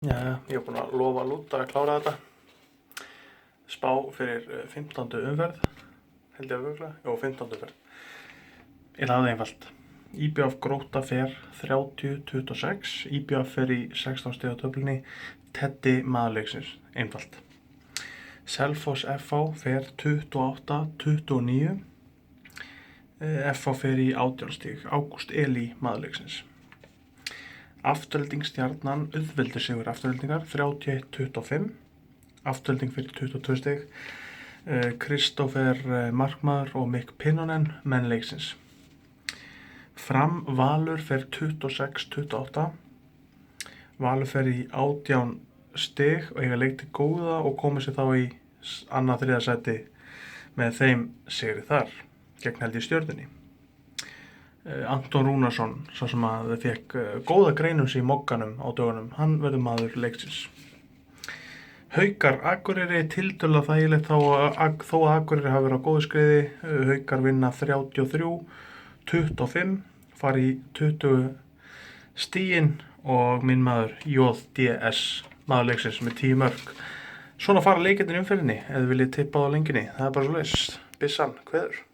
Jæja, ég er búinn að lofa Lúdda að klára þetta. Spá fyrir 15. umferð, held ég örugglega. Jó, 15. umferð. Það einfalt. IBF Grótta fer 30-26. IBF fer í 16 stiga töflunni. Teddi maður leiksins, einfalt. Selfoss FH fer 28-29. FH fer í 18 stig. Ágúst Elí maður leiksins. Afturelding Stjarnan auðveldir sigur Aftureldingar 31-25. Afturelding fyrir 22 stig. Kristófer markmaður og Mikk Pinnonen menn leiksins. Fram Valur fer 26-28. Valur fer í 18 stig og eiga leik til góða og komið sér þá í annað þriðja sæti með þeim sigri þar gegn held í Stjörnunni. Anton Rúnarsson, sá sem að fekk góða greinum sig í mogganum á dögunum, hann verður maður leiksins. Haukar Akureyri tiltölulega þægilegt þó að Akureyri hafi verið á góðu skriði. Haukar vinna 33-25, fara í 20 stigin og minn maður JDS maður leiksins með 10 mörk. Svona fara leikirnir í umferðinni, ef þið viljið tippa á lengjunni, það er bara svoleiðis. Byssan kveður.